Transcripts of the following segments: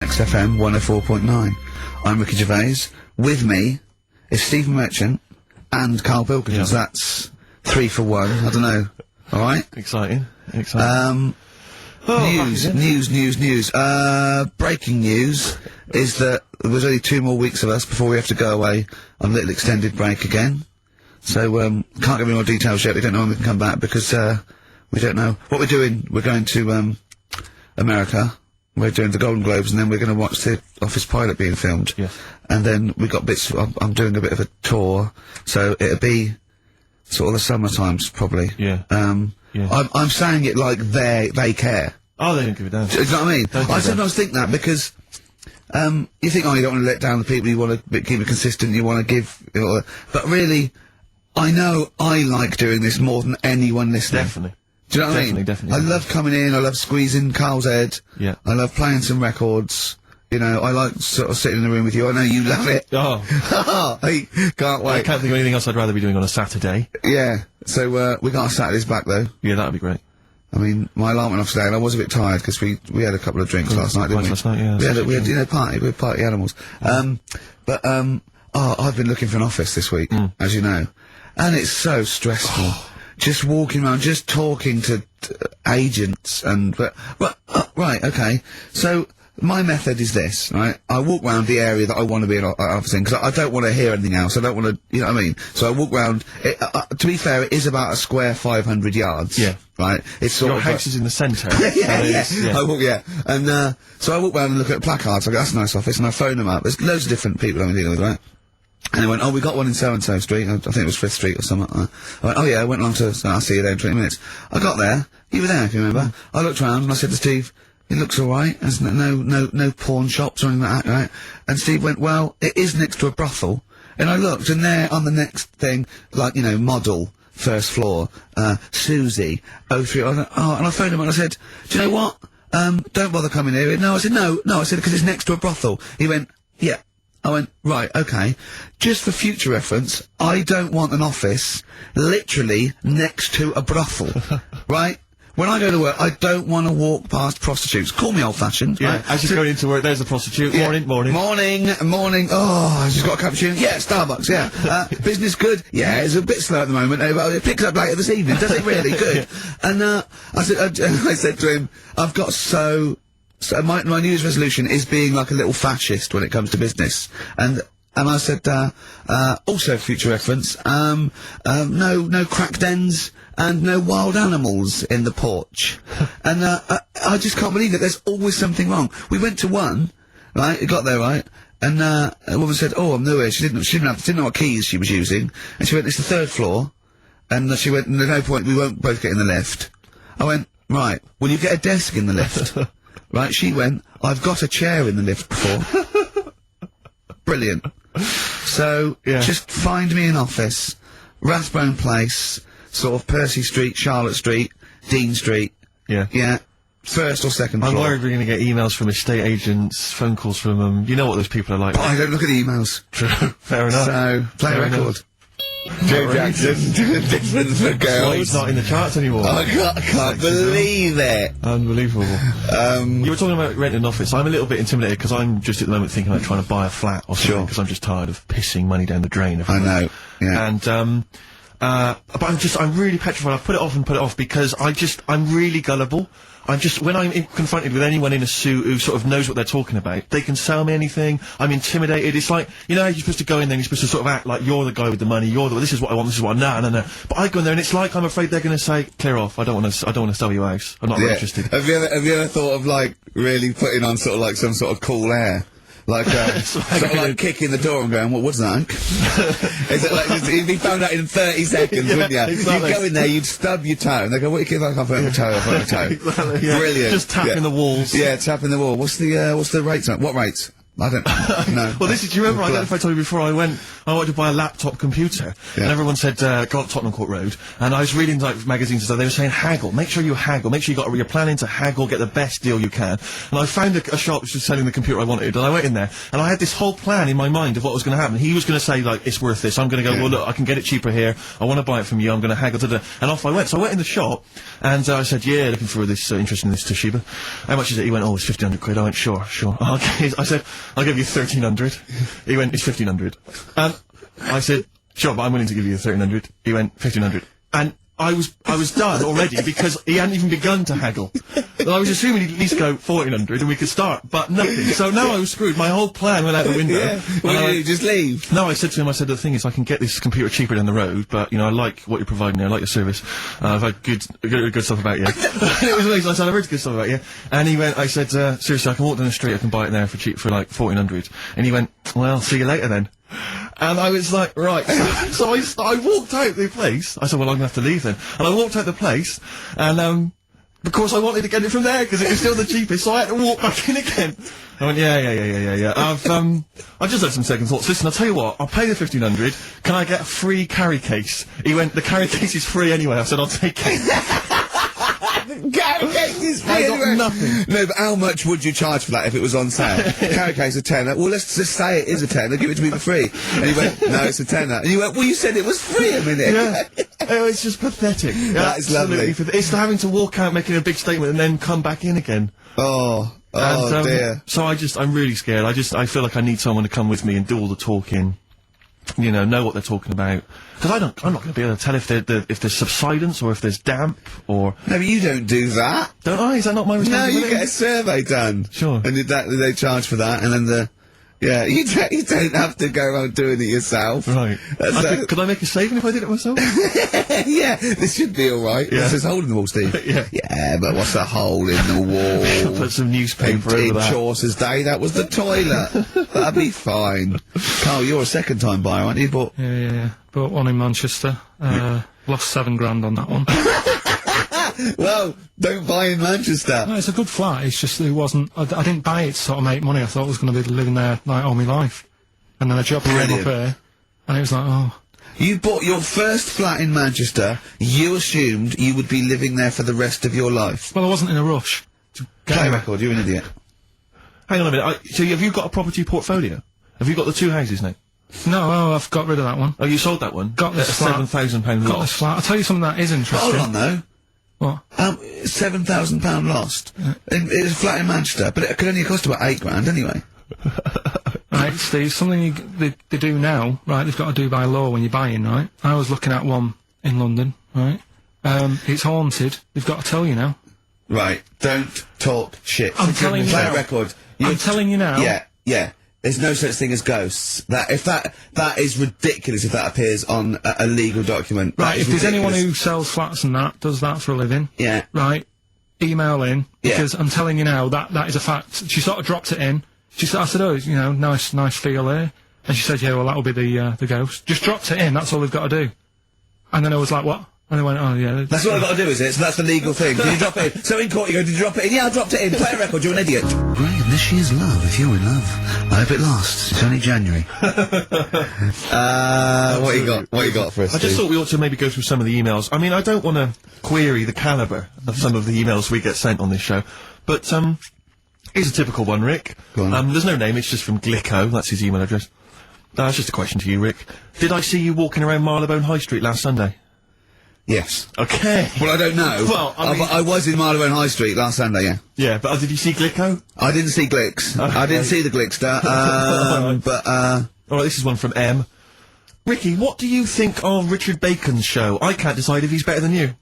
XFM 104.9. I'm Ricky Gervais. With me is Stephen Merchant and Karl Pilkington. So that's 3 for 1. I don't know. All right. Exciting. News. Breaking news is that there's only 2 more weeks of us before we have to go away on a little extended break again. So, can't give any more details yet. We don't know when we can come back because, we don't know what we're doing. We're going to, America. We're doing the Golden Globes, and then we're going to watch the Office pilot being filmed. Yes. And then we got bits. I'm doing a bit of a tour, so it'll be sort of the summer times probably. Yeah. I'm saying it like they care. Oh, they don't give a damn. Do you know what I mean? I sometimes think that because you think, oh, you don't want to let down the people. You want to keep it consistent. You want to give, but really, I know I like doing this more than anyone listening. Definitely. Do you know what I mean? Definitely. I love coming in, I love squeezing Carl's head. Yeah. I love playing some records. You know, I like sort of sitting in the room with you. I know you love it. Oh. I can't wait. I can't think of anything else I'd rather be doing on a Saturday. Yeah. So, we got our Saturdays back though. Yeah, that'd be great. I mean, my alarm went off today and I was a bit tired because we had a couple of drinks last night, didn't we? Last night, yeah. We had, you know, we're party animals. I've been looking for an office this week, as you know. And it's so stressful. Just walking around, just talking to agents and, right, okay. So, my method is this, right? I walk round the area that I want to be an office in, because I don't want to hear anything else. I don't want to, you know what I mean? So I walk round, to be fair, it is about a square 500 yards. Yeah. Right? It's sort Your of. house is in the centre. Yeah. And, so I walk round and look at placards. I go, that's a nice office, and I phone them up. There's loads of different people I'm dealing with, right? And they went, oh, we got one in so-and-so street. I think it was 5th Street or something like that. I went, oh yeah, I went along to, I'll see you there in 20 minutes. I got there. You were there, if you remember. I looked round and I said to Steve, it looks alright. There's no pawn shops or anything like that, right? And Steve went, well, it is next to a brothel. And I looked, and there on the next thing, like, you know, model, 1st floor, Susie, 03, and I phoned him and I said, do you know what? Don't bother coming here. No, I said, no, I said, because it's next to a brothel. He went, yeah. I went, right, okay. Just for future reference, I don't want an office literally next to a brothel, right? When I go to work, I don't want to walk past prostitutes. Call me old-fashioned, Yeah, right? as you're going into work, there's a prostitute. Yeah. Morning. Morning. Oh, I just got a cappuccino. Yeah, Starbucks, yeah. Business good? Yeah, it's a bit slow at the moment, but it picks up later this evening. Does it really? Good. And, I said to him, I've got so my New Year's resolution is being like a little fascist when it comes to business. And I said, also future reference, no crack dens and no wild animals in the porch. And, I just can't believe it. There's always something wrong. We went to one, right? It got there, right? And, a woman said, oh, I'm new here. She didn't know what keys she was using. And she went, it's the 3rd floor. And she went, there's no point, we won't both get in the lift. I went, right, will you get a desk in the lift? Right, she went, I've got a chair in the lift before. Brilliant. So, just find me an office, Rathbone Place, sort of Percy Street, Charlotte Street, Dean Street. Yeah. Yeah. 1st or 2nd floor. I'm worried we're going to get emails from estate agents, phone calls from them. You know what those people are like. But I don't look at the emails. True. Fair enough. So, play a record. Joe Jackson, different for girls. Well, he's not in the charts anymore. I can't believe it. Unbelievable. You were talking about renting an office. I'm a little bit intimidated because I'm just at the moment thinking about trying to buy a flat or something because I'm just tired of pissing money down the drain. I know. Yeah. And but I'm really petrified. I've put it off because I'm really gullible. When I'm confronted with anyone in a suit who sort of knows what they're talking about, they can sell me anything. I'm intimidated. It's like, you know, you're supposed to go in there and you're supposed to sort of act like you're the guy with the money, this is what I want, no. But I go in there and it's like I'm afraid they're gonna say, clear off, I don't wanna sell you a house. I'm not really interested. Have you ever thought of, like, really putting on sort of like some sort of cool air? Like, sort of like kicking the door and going, what's that? Is it like, you'd be found out in 30 seconds, wouldn't you? Exactly. You'd go in there, you'd stub your toe, and they go, what do you think? I can't put my toe, Exactly, yeah. Brilliant. Just tapping the walls. Yeah, tapping the wall. What's the rates on it? What rates? I don't know. Well, do you remember, I don't know if I told you before, I wanted to buy a laptop computer, and everyone said, go up Tottenham Court Road, and I was reading, like, magazines and stuff, they were saying haggle, make sure you haggle, make sure you're planning to haggle, get the best deal you can. And I found a shop which was selling the computer I wanted, and I went in there, and I had this whole plan in my mind of what was going to happen. He was going to say, like, it's worth this. I'm going to go, well, look, I can get it cheaper here, I want to buy it from you, I'm going to haggle, and off I went. So I went in the shop, and I said, yeah, looking for this, interested in this Toshiba. How much is it? He went, oh, it's 1,500 quid. I went, sure. Okay. I said, I'll give you 1,300. He went, it's 1,500. And I said, sure, but I'm willing to give you 1,300. He went, 1,500. And I was done already because he hadn't even begun to haggle. And I was assuming he'd at least go 1,400 and we could start, but nothing. So now I was screwed. My whole plan went out the window. Well, did you just leave? No, I said to him, the thing is, I can get this computer cheaper down the road, but, I like what you're providing here, I like your service. I've had good stuff about you. It was amazing. I said, I've heard good stuff about you. And he went, I said, seriously, I can walk down the street, I can buy it there for cheap, for like 1,400. And he went, well, see you later then. And I was like, right. So I walked out the place. I said, well, I'm going to have to leave then. And I walked out the place, and, of course I wanted to get it from there, because it was still the cheapest, so I had to walk back in again. I went, yeah. I've just had some second thoughts. Listen, I'll tell you what, I'll pay the 1,500. Can I get a free carry case? He went, the carry case is free anyway. I said, I'll take it. Carry case is free I got anyway. nothing. No, but how much would you charge for that if it was on sale? Carry case a tenner. Well, let's just say it is a tenner. Give it to me for free. And he went, no, it's a tenner. And you went, well, you said it was free a minute. Yeah. Oh, it's just pathetic. That is lovely. It's having to walk out making a big statement and then come back in again. Oh dear. So I'm really scared. I feel like I need someone to come with me and do all the talking. Know what they're talking about. Because I'm not going to be able to tell if there's subsidence or if there's damp or... No, but you don't do that. Don't I? Is that not my responsibility? No, you get a survey done. Sure. And they charge for that, and then yeah, you don't have to go around doing it yourself. Right. Could I make a saving if I did it myself? Yeah, this should be alright. Yeah. There's a hole in the wall, Steve. Yeah, but what's the hole in the wall? Put some newspaper over that. Chaucer's day, that was the toilet. That'd be fine. Carl, you're a second-time buyer, aren't you? But Yeah. Bought one in Manchester. Lost £7,000 on that one. well, don't buy in Manchester. No, it's a good flat. It's just it wasn't. I didn't buy it to sort of make money. I thought I was going to be living there like all my life, and then a job came up here, and it was like, oh. You bought your first flat in Manchester. You assumed you would be living there for the rest of your life. Well, I wasn't in a rush. Play a record. You're an idiot. Hang on a minute. So have you got a property portfolio? Have you got the two houses now? No, I've got rid of that one. Oh, you sold that one? Got this flat. £7,000 Got loss. this flat. I'll tell you something that is interesting. Hold on, though. What? £7,000 lost. It's a flat in Manchester, but it could only cost about £8,000 anyway. Right, Steve, something they do now, right, they've got to do by law when you're buying, right? I was looking at one in London, right? It's haunted. They've got to tell you now. Right, don't talk shit. I'm telling you Play now. a record. I'm telling you now. Yeah. There's no such thing as ghosts. That is ridiculous if that appears on a legal document. Right, if there's anyone who sells flats and that, does that for a living. Yeah. Right, email in, because I'm telling you now, that is a fact. She sort of dropped it in. She said, I said, oh, nice feel there. And she said, yeah, well, that'll be the ghost. Just dropped it in, that's all they've got to do. And then I was like, what? And they went, oh, yeah. That's what I've got to do, is it? So that's the legal thing. Did you drop it in? So in court you go, did you drop it in? Yeah, I dropped it in. Play a record, you're an idiot. Great, this year's love, if you're in love. I hope it lasts. It's only January. What you got for us, I just Steve? thought we ought to maybe go through some of the emails. I mean, I don't want to query the calibre of some of the emails we get sent on this show, but, here's a typical one, Rick. Go on. There's no name, it's just from Glicko, that's his email address. That's just a question to you, Rick. Did I see you walking around Marylebone High Street last Sunday? Yes. Okay. Well, I don't know. Well, I mean- I was in Marylebone High Street last Sunday, yeah. Yeah, but did you see Glicko? I didn't see Glicks. I didn't see the Glickster, Alright, this is one from M. Ricky, what do you think of Richard Bacon's show? I can't decide if he's better than you.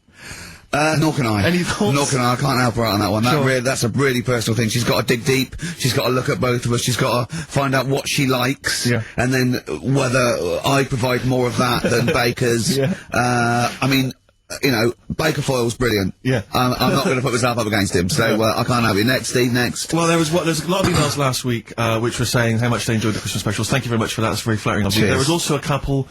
Nor can I. Any thoughts? Nor can I can't help her out on that one. Sure. That's a really personal thing. She's got to dig deep. She's got to look at both of us. She's got to find out what she likes. Yeah. And then whether I provide more of that than Baker's. Yeah. I mean, Baker Foyle's brilliant. Yeah. I'm not going to put myself up against him, so I can't help you. Next, Steve, next. Well, there's a lot of emails last week, which were saying how much they enjoyed the Christmas specials. Thank you very much for that. That's very flattering of you. Cheers. There was also a couple...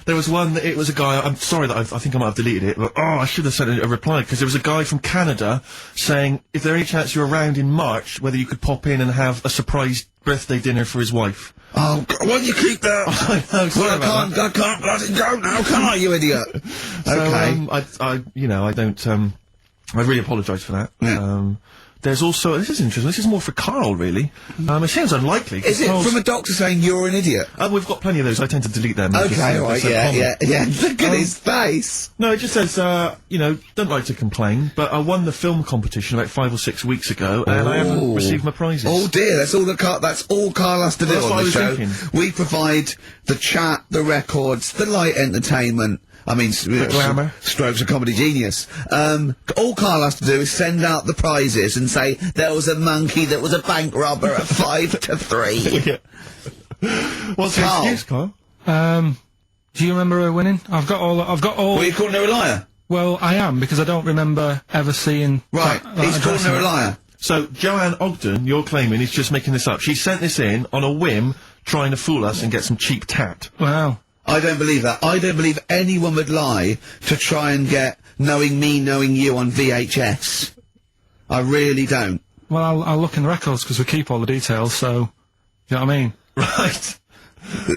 There was one, it was a guy, I'm sorry that I think I might have deleted it, but I should have sent a reply, because there was a guy from Canada saying, if there any chance you're around in March, whether you could pop in and have a surprise birthday dinner for his wife. Oh, why don't you keep that? I know, sorry Well, about that. I can't let it go now, can I, you idiot? Okay. So, I don't, I really apologise for that. Yeah. There's also, this is interesting, this is more for Karl, really. It sounds unlikely. 'cause Is it Karl's- from a doctor saying you're an idiot? We've got plenty of those, I tend to delete them. Okay, alright, yeah. Look at his face. No, it just says, don't like to complain, but I won the film competition about 5 or 6 weeks ago, and I haven't received my prizes. Oh dear, that's all Karl has to do That's what I on the was show. thinking. We provide the chat, the records, the light entertainment. I mean, glamour. strokes of comedy genius. All Karl has to do is send out the prizes and say, there was a monkey that was a bank robber at 5 to 3. Yeah. What's your Karl. excuse, Karl? Do you remember her winning? I've got all. What, are you calling her a liar? Well, I am, because I don't remember ever seeing. Right, he's calling her a liar. So, Joanne Ogden, you're claiming, is just making this up. She sent this in on a whim, trying to fool us and get some cheap tat. Wow. I don't believe that. I don't believe anyone would lie to try and get knowing me, knowing you on VHS. I really don't. Well, I'll look in the records because we keep all the details. So, you know what I mean? Right.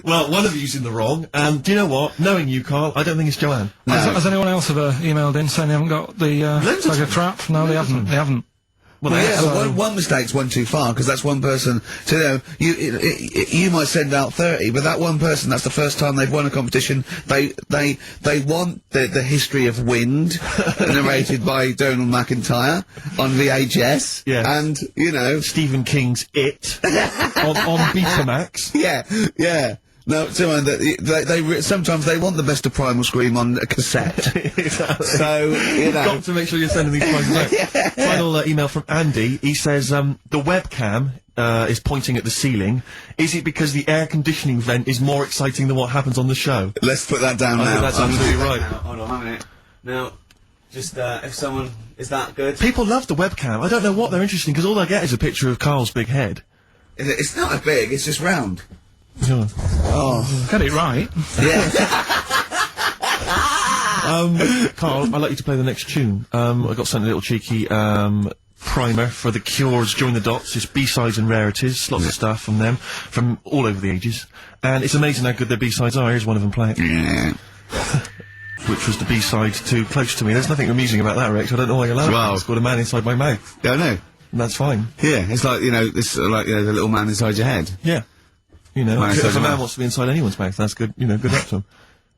Well, one of you's in the wrong, and do you know what? Knowing you, Karl, I don't think it's Joanne. No. Has anyone else ever emailed in saying they haven't got the bag of crap? No, they haven't. They haven't. Well, yeah, but one mistake's one too far, because that's one person. So, you might send out 30, but that one person, that's the first time they've won a competition. They want the history of wind, narrated by Donald McIntyre on VHS. Yes. And, Stephen King's It on Betamax. Yeah. No, sometimes they want the best of Primal Scream on a cassette. Exactly. So, Got to make sure you're sending these prizes out. Final email from Andy. He says, the webcam is pointing at the ceiling. Is it because the air conditioning vent is more exciting than what happens on the show? Let's put that down I now. think that's absolutely right. Hold on a minute. Now, just, if someone... Is that good? People love the webcam. I don't know what they're interested in, because all I get is a picture of Karl's big head. It's not a big, it's just round. Yeah. Oh. Get it right. Yeah. Karl, I'd like you to play the next tune. I got sent a little cheeky, primer for The Cure's Join the Dots. It's B-sides and rarities, lots of stuff from them, from all over the ages. And it's amazing how good their B-sides are. Here's one of them playing. Which was the B-side to Close to Me. There's nothing amusing about that, Rex. I don't know why you're laughing. Wow. It's called A Man Inside My Mouth. Yeah, I know. And that's fine. Yeah, it's like, the little man inside your head. Yeah. You know, Man if inside a your man mouth. wants to be inside anyone's mouth, that's good, good luck to him.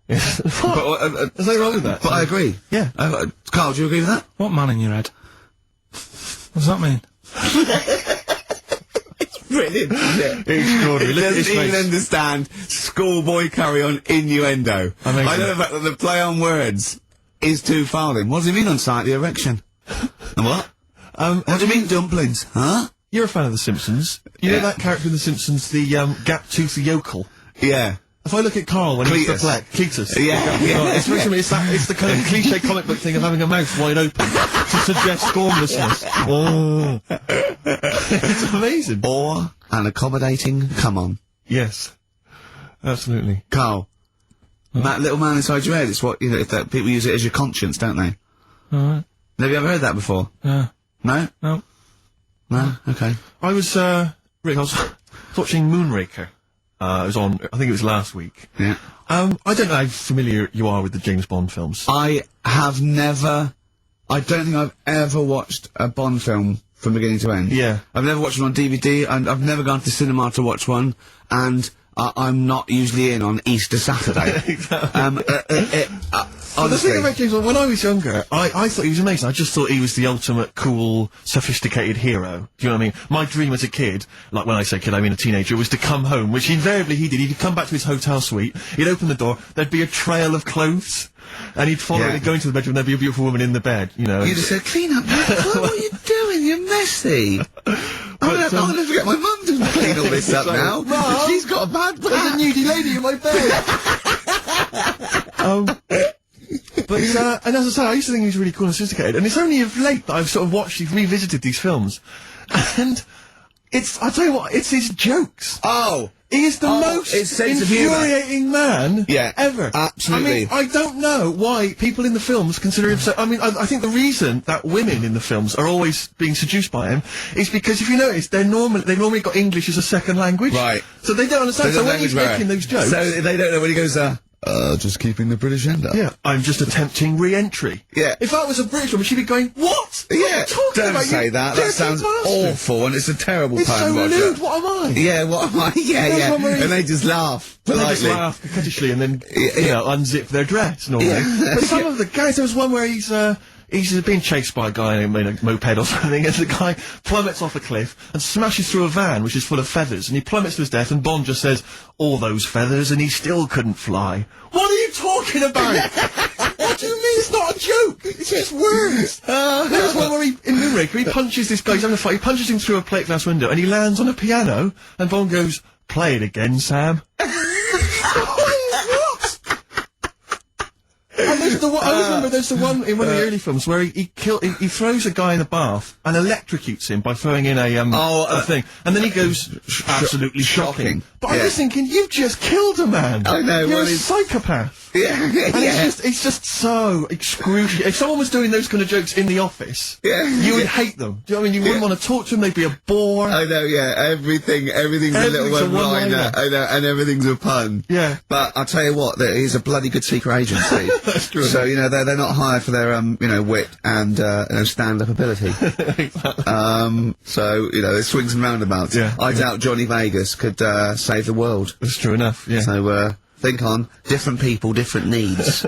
Yes. What? There's nothing wrong with that. But I agree. Yeah. Carl, do you agree with that? What man in your head? What does that mean? Brilliant. Yeah. Extraordinary. Look at his Doesn't even face. understand schoolboy carry-on innuendo. Amazing. I know the fact that the play on words is too fouling. What does he mean on slightly erection? What? What do you mean dumplings? Huh? You're a fan of The Simpsons. You know that character in The Simpsons, the gap-toothed yokel? Yeah. If I look at Karl when he's Cletus. black, Cletus. Yeah. It's literally, it's the kind of cliche comic book thing of having a mouth wide open to suggest formlessness. Oh. It's amazing. Or an accommodating come on. Yes. Absolutely. Carl. That little man inside your head, it's what, if that people use it as your conscience, don't they? Alright. Have you ever heard that before? Yeah. No? No. No? Okay. I was watching Moonraker. It was on, I think it was last week. Yeah. I don't know how familiar you are with the James Bond films. I don't think I've ever watched a Bond film from beginning to end. Yeah. I've never watched one on DVD, and I've never gone to cinema to watch one, and I'm not usually in on Easter Saturday. Exactly. The Honestly. thing about James Bond, when I was younger, I thought he was amazing. I just thought he was the ultimate cool, sophisticated hero. Do you know what I mean? My dream as a kid, like when I say kid, I mean a teenager, was to come home, which invariably he did. He'd come back to his hotel suite, he'd open the door, there'd be a trail of clothes, and he'd follow it, he'd go into the bedroom, there'd be a beautiful woman in the bed, You'd have said, clean up, what are you doing? You're messy. I'm gonna have to get my mum to clean all this up now. Mum? She's got a bad back. There's a nudie lady in my bed! But, and as I say, I used to think he was really cool and sophisticated, and it's only of late that I've sort of revisited these films, and I'll tell you what, it's his jokes. Oh! He is the most his sense of humour. infuriating man ever. Absolutely. I mean, I don't know why people in the films consider him so... I mean, I think the reason that women in the films are always being seduced by him is because, if you notice, they've normally got English as a second language. Right. So they don't understand. So when he's making those jokes... So they don't know when he goes, just keeping the British end up. Yeah, I'm just attempting re-entry. Yeah. If I was a British woman, she'd be going, what? What are you talking don't about? say that. That sounds awful, and it's a terrible It's so poem, Roger. lewd, what am I? Yeah, what am I? Yeah. And they just laugh They politely. just laugh coquettishly and then, you know, unzip their dress normally. But some of the guys, there was one where he's being chased by a guy in a moped or something, and the guy plummets off a cliff and smashes through a van which is full of feathers, and he plummets to his death, and Bond just says, all those feathers, and he still couldn't fly. What are you talking about? What do you mean it's not a joke? It's just words. There's one where in Moonraker, he punches this guy, he's having a fight, he punches him through a plate glass window, and he lands on a piano, and Bond goes, play it again, Sam. And there's the one, I always remember there's the one in one of the early films where he throws a guy in the bath and electrocutes him by throwing in a thing, and then he goes absolutely shocking. But I'm just thinking, you've just killed a man. I know. You're a psychopath. Yeah. And it's just so excruciating. If someone was doing those kind of jokes in the office, you would hate them. Do you know what I mean? You wouldn't want to talk to them. They'd be a bore. I know. Yeah. Everything's a little one-liner. I know, and everything's a pun. Yeah. But I'll tell you what, he's a bloody good secret agency. That's true. So, you know, they're not hired for their, wit and, stand-up ability. Exactly. So, you know, there's swings and roundabouts. Yeah. I doubt Johnny Vegas could, save the world. That's true enough, yeah. So, think on. Different people, different needs.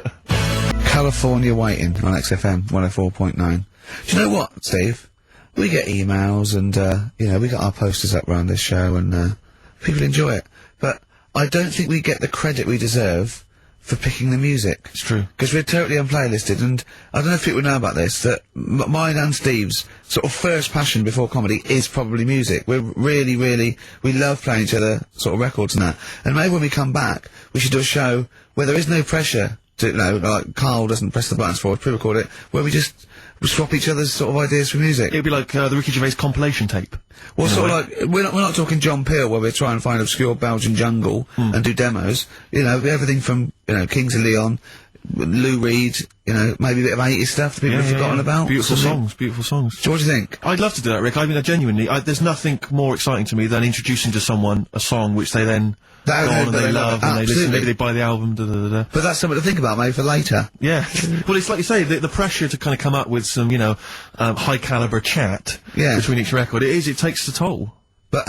California Waiting on XFM 104.9. Do you know what, Steve? We get emails and, we got our posters up around this show and, people enjoy it. But I don't think we get the credit we deserve for picking the music. It's true. Because we're totally unplaylisted, and I don't know if people know about this, that mine and Steve's sort of first passion before comedy is probably music. We're really, we love playing each other sort of records and that. And maybe when we come back, we should do a show where there is no pressure to, you know, like Karl doesn't press the buttons for us, pre-record it, where we just swap each other's sort of ideas for music. It'd be like the Ricky Gervais compilation tape. Well, sort of like, we're not talking John Peel, where we try and find obscure Belgian jungle and do demos. You know, everything from, you know, Kings of Leon, Lou Reed, you know, maybe a bit of 80s stuff that people have forgotten about. Beautiful songs. So what do you think? I'd love to do that, Rick. I mean, genuinely, there's nothing more exciting to me than introducing to someone a song which they then go on and they love, and they listen, maybe they buy the album, But that's something to think about, maybe, for later. Yeah. Well, it's like you say, the pressure to kind of come up with some, you know, high caliber chat between each record, it takes the toll. But,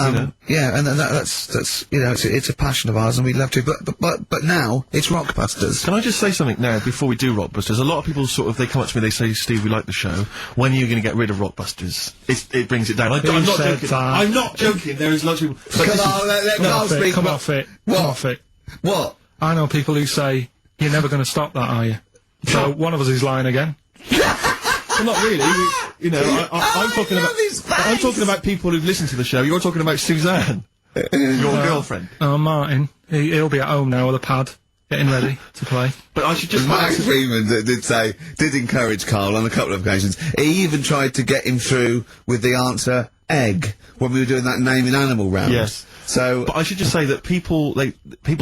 yeah, and that's, you know, it's a passion of ours and we'd love to, but now, it's Rockbusters. Can I just say something now, before we do Rockbusters? A lot of people they come up to me, they say, Steve, we like the show. When are you gonna get rid of Rockbusters? It brings it down. I'm not joking. I'm not joking. There is lots of people. Come on, let Karl speak. Come off it. Come off it. What? I know people who say, you're never gonna stop that, are you? So, one of us is lying again. Well, not really. You know, I'm talking about people who've listened to the show. You're talking about Suzanne, your girlfriend. Oh, Martin. He'll be at home now with a pad, getting ready to play. But I should just... Max Freeman did encourage Karl on a couple of occasions. He even tried to get him through with the answer egg when we were doing that naming animal round. Yes. So, but I should just say that people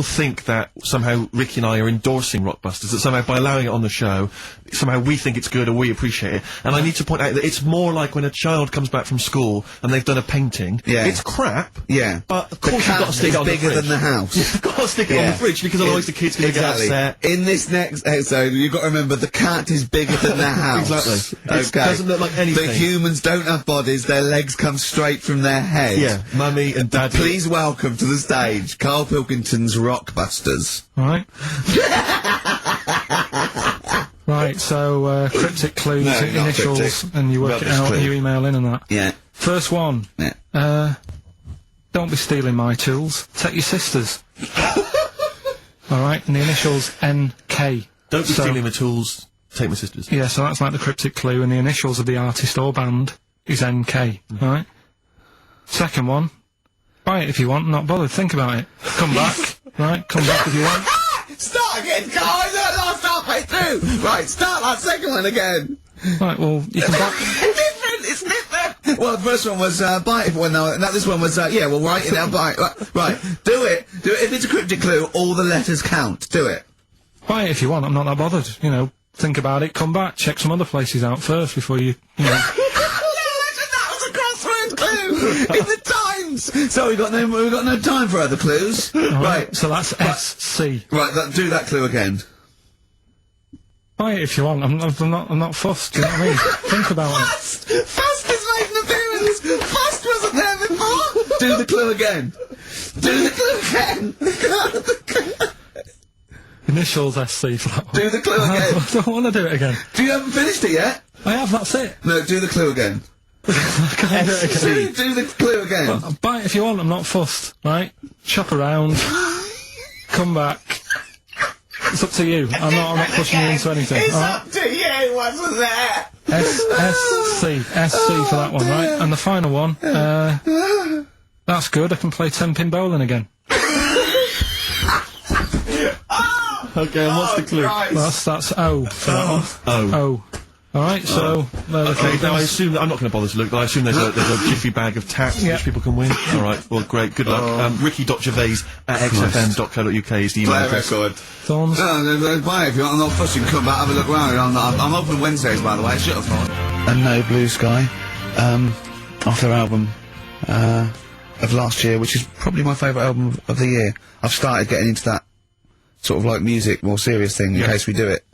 think that somehow Ricky and I are endorsing Rockbusters, that somehow by allowing it on the show, somehow we think it's good or we appreciate it. And I need to point out that it's more like when a child comes back from school and they've done a painting. Yeah. It's crap. Yeah. But of course you've got to stick it on the fridge. Bigger than the house. You've got to stick it on the fridge because otherwise the kid's going to get upset. In this next episode, you've got to remember the cat is bigger than the house. Exactly. Okay. It doesn't look like anything. The humans don't have bodies, their legs come straight from their head. Yeah. Mummy and Daddy. Please welcome to the stage Karl Pilkington's Rockbusters. Right. Right, so, cryptic clues, initials, cryptic. and you work it out, and you email in and that. Yeah. First one. Yeah. Don't be stealing my tools. Take your sister's. Alright, and the initials NK. Don't be stealing my tools, take my sister's. Yeah, so that's like the cryptic clue, and the initials of the artist or band is NK. Alright? Second one. Buy it if you want, not bothered, think about it. Come back. Right, come back if you want. Start again, Karl! I know last halfway through! Right, start that second one again! Right, well, you can buy... It's different! Well, the first one was, bite. Well, no, this one was, yeah, well, write it down, bite. Right, do it. If it's a cryptic clue, all the letters count. Do it. Buy it if you want, I'm not that bothered. You know, think about it, come back, check some other places out first before you know. That was a crossword clue in the Times. So we got no time for other clues. Right. So that's SC. Right, do that clue again. Buy it if you want. I'm not fussed. Do you know what I mean? Think about it. Fast has made an appearance. Fast wasn't there before. Do the clue again. Do the clue again. Initials SC for that one. Do the clue again. I don't want to do it again. You haven't finished it yet? I have, that's it. No, do the clue again. I can't do it again. Do the clue again. Buy it if you want, I'm not fussed, right? Shop around. Come back. It's up to you. I'm not pushing you into anything. It's right? up to you, wasn't there? SC for that one, right? And the final one, that's good, I can play 10-pin bowling again. Okay, and what's the clue? Christ. That's O for that one. O. Alright, so... Okay, now I assume that I'm not going to bother to look, but I assume there's a jiffy bag of taps which people can win. Alright, well, great, good luck. Ricky.Gervais at xfm.co.uk is the email address. Thorns. No, buy it if you want. I'm not fussing. Come back, have a look around. I'm open Wednesdays, by the way. Shut up, on. And No Blue Sky, off their album, of last year, which is probably my favourite album of the year. I've started getting into that sort of like music, more serious thing in case we do it.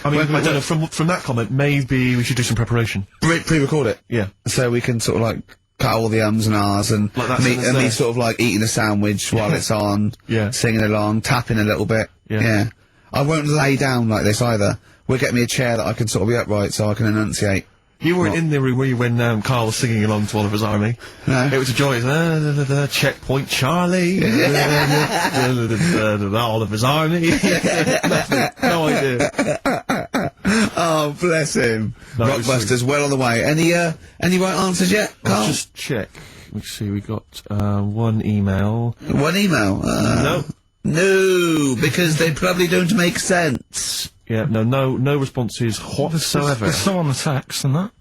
I mean, I don't know, from that comment, maybe we should do some preparation. Pre-record it. Yeah. So we can sort of like cut all the ums and ahs and like me sort of like eating a sandwich while it's on, singing along, tapping a little bit. Yeah. I won't lay down like this either. We'll get me a chair that I can sort of be upright so I can enunciate. You weren't in the room, were you, when Karl was singing along to Oliver's Army? No. It was a joyous, checkpoint Charlie, Oliver's Army. No idea. Oh, bless him. No, Rockbusters, well on the way. Any right answers yet, Karl? Let's just check. Let's see, we got, one email. One email? No. No, because they probably don't make sense. Yeah, no responses whatsoever. There's some on the text and that.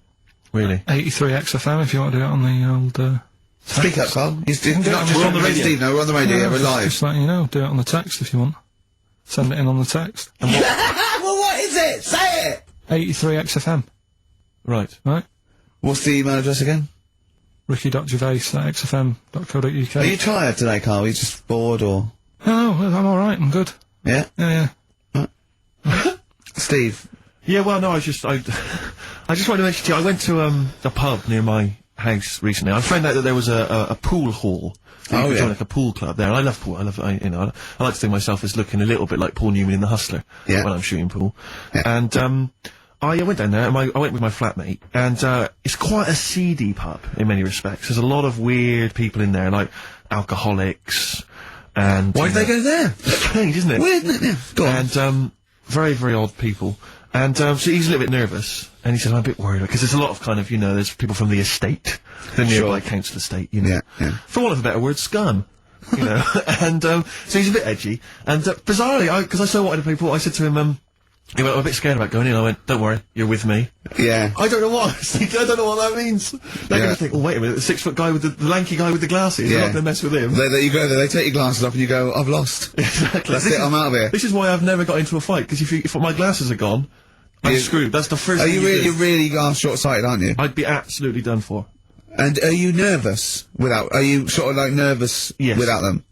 Really? 83 XFM if you want to do it on the old, Speak up, Karl. We're on the radio. Steve, no, we're on the radio, we're live. Just letting you know, do it on the text if you want. Send it in on the text. Well, what is it? Say it! 83 XFM. Right. Right? What's the email address again? Ricky.Gervais at xfm.co.uk. Are you tired today, Karl? Are you just bored, or...? No, I'm alright, I'm good. Yeah? Yeah. Steve? Yeah, well, no, I just wanted to mention to you, I went to, a pub near my house recently. I found out that there was a pool hall. So you could join like a pool club there, and I love pool. I like to think of myself as looking a little bit like Paul Newman in The Hustler when I'm shooting pool. Yeah. And, I went down there, and I went with my flatmate, and, it's quite a seedy pub in many respects. There's a lot of weird people in there, like alcoholics, and... Why did they go there? Strange, isn't it? Weird, isn't it? Yeah. Go on. And, very, very odd people. And, so he's a little bit nervous, and he says, I'm a bit worried, because there's a lot of kind of, there's people from the estate, the nearby council estate, Yeah. For want of a better word, scum. And, so he's a bit edgy, and, bizarrely, because I so wanted people, I said to him, he went, I'm a bit scared about going in. I went, don't worry, you're with me. Yeah. I don't know what. I don't know what that means. They're going to think, oh, wait a minute, the 6-foot guy with the lanky guy with the glasses. Yeah. I'm not going to mess with him. You go there, they take your glasses off and you go, I've lost. Exactly. That's it, I'm out of here. This is why I've never got into a fight, because if my glasses are gone, I'm screwed. That's the first thing you really short-sighted, aren't you? I'd be absolutely done for. And are you nervous are you sort of like nervous without them?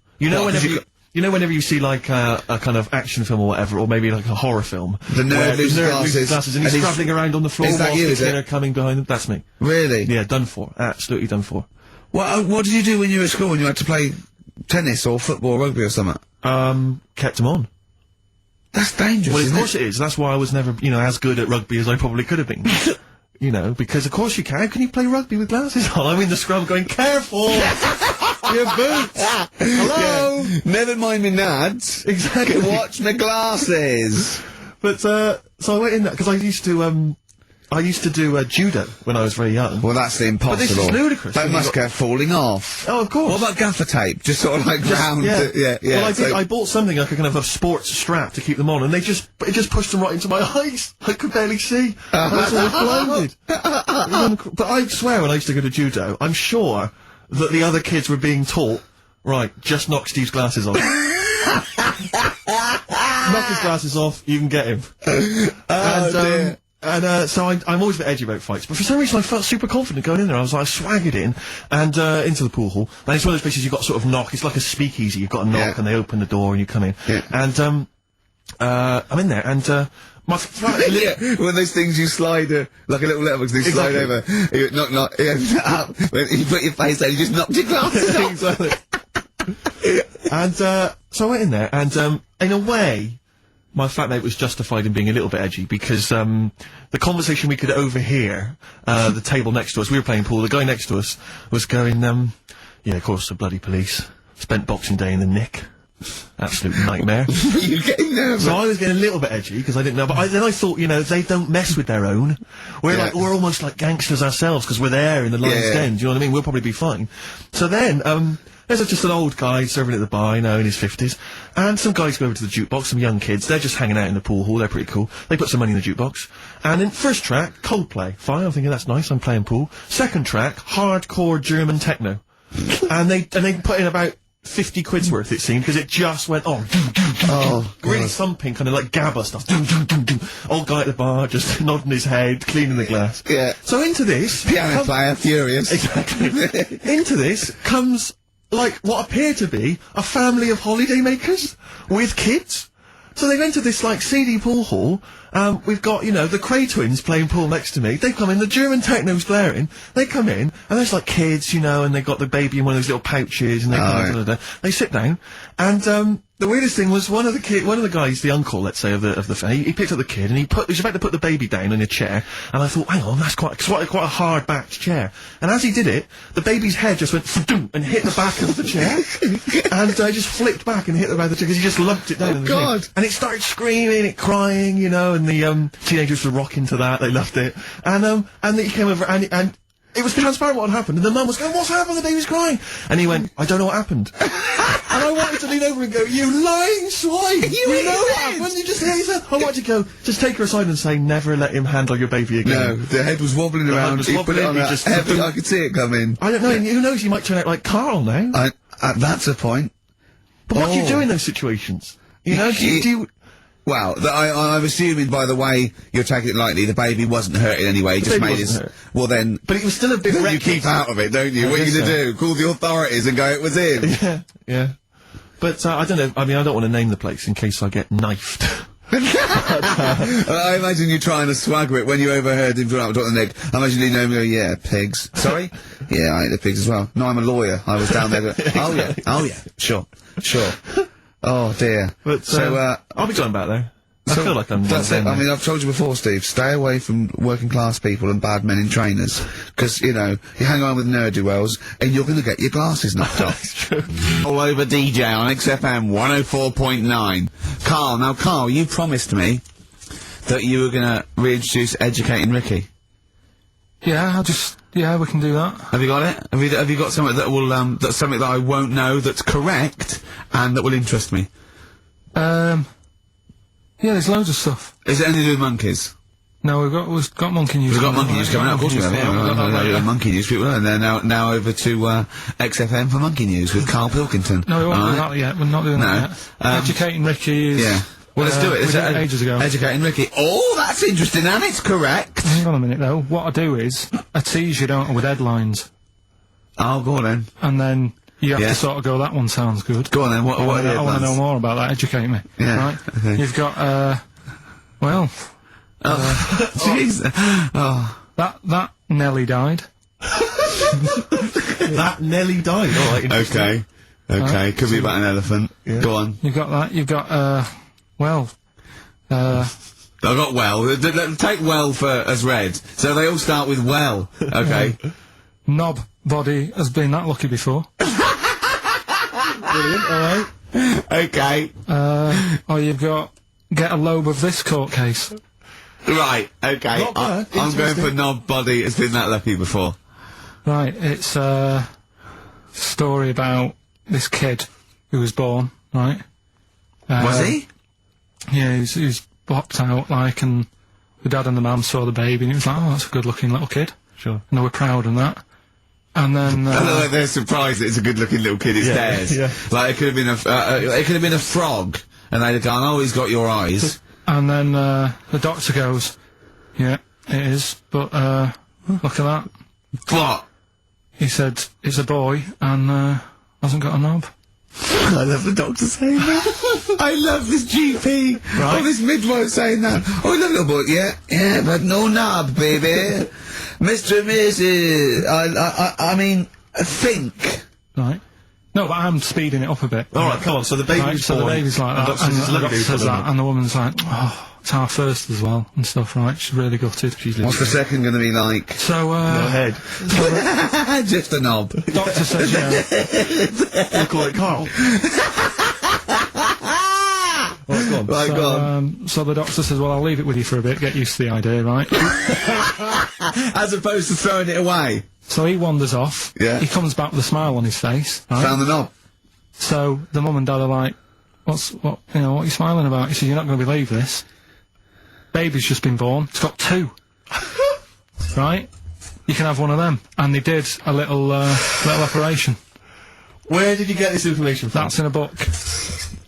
Whenever you see like a kind of action film or whatever, or maybe like a horror film, the nerd loses glasses and he's scrabbling around on the floor whilst the killer coming behind him. That's me. Really? Yeah, done for. Absolutely done for. What did you do when you were at school and you had to play tennis or football or rugby or something? Kept them on. That's dangerous, Well, of course it is. That's why I was never, as good at rugby as I probably could have been. Because of course you can. How can you play rugby with glasses on? I'm in the scrum going, careful! Your boots! Hello! Yeah. Never mind me nads. Exactly. Watch my glasses. But, so I went in there, because I used to, I used to do judo when I was very young. Well, that's the impossible. But this is ludicrous. That must go falling off. Oh, of course. What about gaffer tape? Just sort of like round. Yeah. Well, I bought something like a kind of a sports strap to keep them on, and it just pushed them right into my eyes. I could barely see. I was always blinded. But I swear, when I used to go to judo, I'm sure that the other kids were being taught, right, just knock Steve's glasses off. Knock his glasses off, you can get him. Dear. So I'm always a bit edgy about fights, but for some reason I felt super confident going in there. I swaggered in, and, into the pool hall. And it's one of those places you've got to sort of knock, it's like a speakeasy, you've got to knock and they open the door and you come in. Yeah. And, I'm in there, and, my one of those things you slide, like a little letterbox, you slide over, you knock, up, you put your face down, you just knocked your glasses off. Exactly. And, so I went in there, and, in a way, my flatmate was justified in being a little bit edgy, because, the conversation we could overhear, the table next to us, we were playing pool, the guy next to us was going, yeah, of course, the bloody police. Spent Boxing Day in the Nick. Absolute nightmare. You're getting nervous. So I was getting a little bit edgy, because I didn't know, but then I thought, you know, they don't mess with their own. We're almost like gangsters ourselves, because we're there in the lion's den, do you know what I mean? We'll probably be fine. So then, there's just an old guy serving at the bar, you know, in his 50s, and some guys go over to the jukebox, some young kids, they're just hanging out in the pool hall, they're pretty cool. They put some money in the jukebox, and in first track, Coldplay. Fine, I'm thinking that's nice, I'm playing pool. Second track, hardcore German techno. and they put in about 50 quid's worth, it seemed, because it just went on. Really thumping, kind of like GABA stuff. Old guy at the bar, just nodding his head, cleaning the glass. Yeah. So into this... Piano player, furious. Exactly. Into this comes, like, what appear to be a family of holidaymakers with kids. So they've entered this, like, seedy pool hall. We've got, you know, the Cray twins playing pool next to me. They come in, the German techno's blaring. They come in, and there's, like, kids, you know, and they've got the baby in one of those little pouches, and they they sit down, and, the weirdest thing was one of the guys, the uncle, let's say, of the he picked up the kid, and he was about to put the baby down in a chair, and I thought, hang on, that's quite a hard-backed chair. And as he did it, the baby's head just went and hit the back of the chair, and just flipped back and hit the back of the chair, because he just lumped it down in the God. thing. And it started screaming, it crying, you know, and the, teenagers were rocking to that, they loved it. And then he came over, and it was transparent what had happened, and the mum was going, what's happened? The baby's crying. And he went, I don't know what happened. And I wanted to lean over and go, you lying swine! You know what happened? You just hit his head. I wanted to go, just take her aside and say, never let him handle your baby again. No, the head was wobbling around, was he wobbling, put it on he a just- heavy, I could see it coming. I don't know, who knows, he might turn out like Karl now. That's a point. But what do you do in those situations? You know, do you... Well, I'm assuming by the way you're taking it lightly, the baby wasn't hurt in any way. Just baby made his. wasn't hurt. Well then, But it was still a bit you reckless. keep out of it, don't you? What are you guess gonna do? Call the authorities and go, it was him. Yeah. But, I don't know, I mean, I don't want to name the place in case I get knifed. I imagine you trying to swagger it when you overheard him talking about the neck. I imagine you know him go, yeah, pigs. Sorry? Yeah, I ate the pigs as well. No, I'm a lawyer. I was down there. Oh yeah. Sure. Oh dear. But, I'll be going back there. I feel like I'm... That's it. I mean, I've told you before, Steve, stay away from working class people and bad men in trainers. Because, you know, you hang on with ne'er-do-wells and you're going to get your glasses knocked off. It's true. All over DJ on XFM 104.9. Carl, you promised me that you were going to reintroduce Educating Ricky. Yeah, we can do that. Have you got it? Have you got something that will, that's something that I won't know that's correct and that will interest me? Yeah, there's loads of stuff. Is it anything to do with monkeys? No, we've got monkey news. We've got monkey news coming out, of course we have. Monkey news, people, and they're now over to XFM for monkey news with Karl Pilkington. No, we won't do that yet. We're not doing that yet. Educating Ricky is... Yeah. Well, let's do it. We did it ages ago. Educating Ricky. Oh, that's interesting, and it's correct. Hang on a minute, though. What I do is, I tease you, don't I, with headlines. Oh, go on then. And then you have to sort of go, that one sounds good. Go on then, what are the I want to headlines? know more about that. Educate me. Yeah, Right? okay. You've got, well... Jeez. Oh. That Nelly died. That Nelly died. All right. Okay. Okay. Could be about an elephant. Yeah. Go on. You've got that. You've got, I've got well. Take well for as read. So they all start with well. Okay. Knob body has been that lucky before. Brilliant, alright. Okay. Or you've got get a lobe of this court case. Right, okay. Not bad, I'm going for interesting. nobody has been that lucky before. Right, it's a story about this kid who was born, right? Was he? Yeah, he was blocked out, like, and the dad and the mum saw the baby, and he was like, oh, that's a good-looking little kid. Sure. And they were proud and that. And then, I know, like, they're surprised that it's a good-looking little kid. It's theirs. yeah. Like, it could have been a frog, and they'd have gone, "Oh, he's got your eyes." and then, the doctor goes, yeah, it is, but, look at that. What? He said, it's a boy, and, hasn't got a knob. I love the doctor saying that. I love this GP. Right. Oh, this midwife saying that. Oh, I love little boy. Yeah, but no knob, baby. Mr. and Mrs. I mean, think. Right. No, but I'm speeding it up a bit. Alright, come on, so the baby's Right, so the born, baby's like and that, doctor and says, the "Look, doctor dude, says put it that, on." and the woman's like, oh, it's our first as well, and stuff, right? She's really gutted. What's the second going to be like? So, Go ahead. Just a knob. doctor says, yeah. We'll call it Carl. Right, go on. Right, go on. So the doctor says, well, I'll leave it with you for a bit, get used to the idea, right? As opposed to throwing it away. So he wanders off. Yeah. He comes back with a smile on his face, right? Found the knob. So the mum and dad are like, what are you smiling about? He says, you're not going to believe this. Baby's just been born. It's got 2. Right? You can have one of them. And they did a little operation. Where did you get this information from? That's in a book.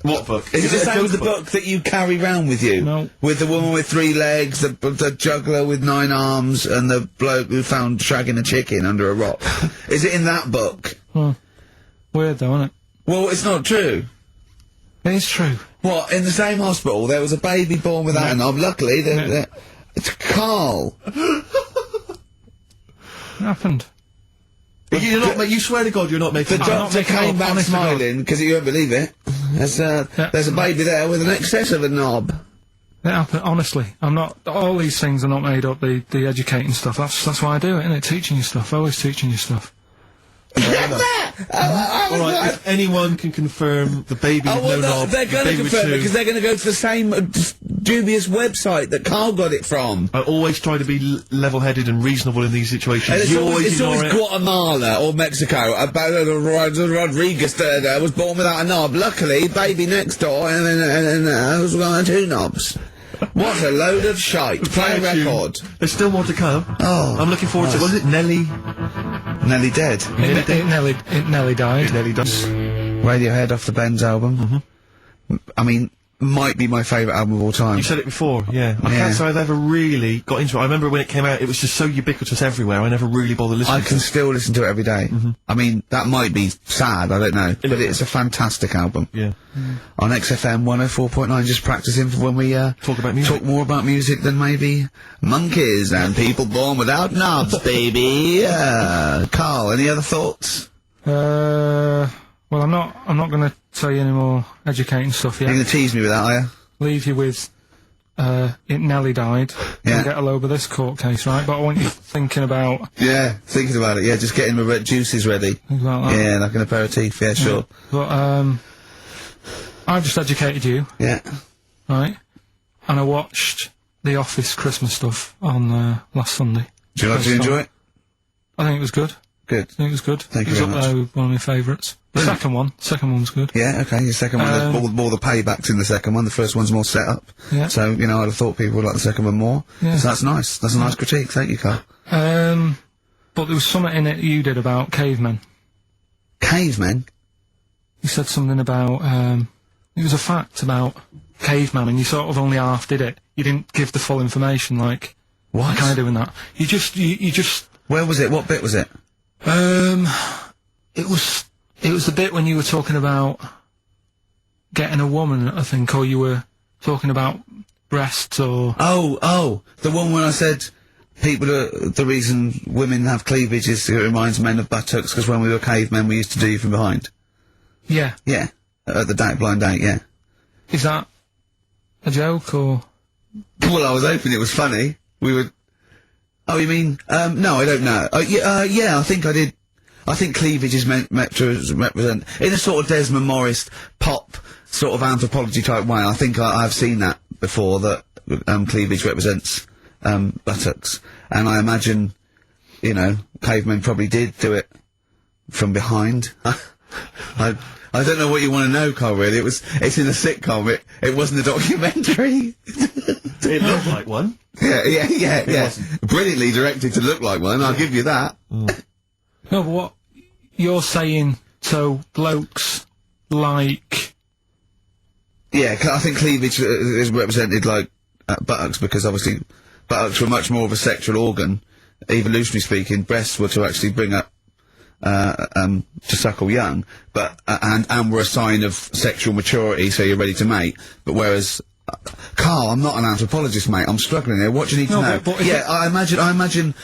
What book? Is it the a same joke as the book? book that you carry round with you? No. With the woman with 3 legs, the juggler with 9 arms, and the bloke who found shagging a chicken under a rock. Is it in that book? Weird though, isn't it? Well, it's not true. It is true. What, in the same hospital, there was a baby born without a knob. Luckily, it's Karl. It happened. You're not, you swear to God you're not making The it up. doctor making it came up, back honest to God. smiling, because you won't believe it. There's a baby there with an excess of a knob. It happened, honestly. I'm not, all these things are not made up, the educating stuff. That's why I do it, innit? Teaching you stuff. Always teaching you stuff. Alright, if anyone can confirm the baby with no knob, they're the going to baby with confirm it, 2. because they're going to go to the same dubious website that Karl got it from. I always try to be level-headed and reasonable in these situations. And You always it's ignore always it. Guatemala or Mexico. Rodriguez was born without a knob. Luckily, baby next door, and then was got 2 knobs. What a load of shite. Play a record. There's still more to come. Oh, I'm looking forward to it. Was it Nelly? Nearly dead. It nearly died. Nelly does. Radiohead off the Benz album. I mean, might be my favourite album of all time. You said it before, yeah. I Yeah. can't say I've ever really got into it. I remember when it came out, it was just so ubiquitous everywhere, I never really bothered listening I to can it. still listen to it every day. I mean, that might be sad, I don't know. But it's a fantastic album. Yeah. On XFM 104.9, just practicing for when we Talk about music. talk more about music than maybe monkeys and people born without knobs, baby. Karl, any other thoughts? Well, I'm not going to tell you any more educating stuff You're yet. going to tease me with that, are you? Leave you with, it nearly died. Yeah. And get a load of this court case, right? But I want you thinking about Yeah, thinking about it, yeah, just getting my juices ready. that. Yeah, like an aperitif, yeah, sure. But, I've just educated you, Yeah. right? And I watched The Office Christmas stuff on, last Sunday. Do you like to First enjoy time. it? I think it was good. Good. I think it was good. Thank you it was very up there with one of my favourites. The second one's good. Yeah, okay, your second one, there's more the paybacks in the second one, the first one's more set up. Yeah. So, you know, I'd have thought people would like the second one more. Yeah. So that's nice. That's a nice critique. Thank you, Karl. But there was something in it you did about cavemen. Cavemen? You said something about, it was a fact about caveman, and you sort of only half did it. You didn't give the full information, like, What? kind of doing that. You just, Where was it? What bit was it? it was the bit when you were talking about getting a woman, I think, or you were talking about breasts or... Oh, the one when I said people are, the reason women have cleavage is it reminds men of buttocks, because when we were cavemen we used to do you from behind. Yeah. Yeah. At the blind date, yeah. Is that a joke, or... Well, I was hoping it was funny. We would... Oh, you mean... no, I don't know. Yeah, I think I did... I think cleavage is meant to represent... In a sort of Desmond Morris pop sort of anthropology type way, I think I've seen that before that cleavage represents buttocks, and I imagine, you know, cavemen probably did do it from behind. I don't know what you want to know, Carl, really. It's in a sitcom, it wasn't a documentary. It looked like one. Yeah. Brilliantly directed to look like one, I'll give you that. No, but what you're saying, so blokes like... Yeah, I think cleavage is represented like buttocks, because obviously buttocks were much more of a sexual organ. Evolutionary speaking, breasts were to actually bring up to suckle young, but and were a sign of sexual maturity, so you're ready to mate. But whereas Carl, I'm not an anthropologist, mate. I'm struggling here. What do you need to know? But yeah, I imagine that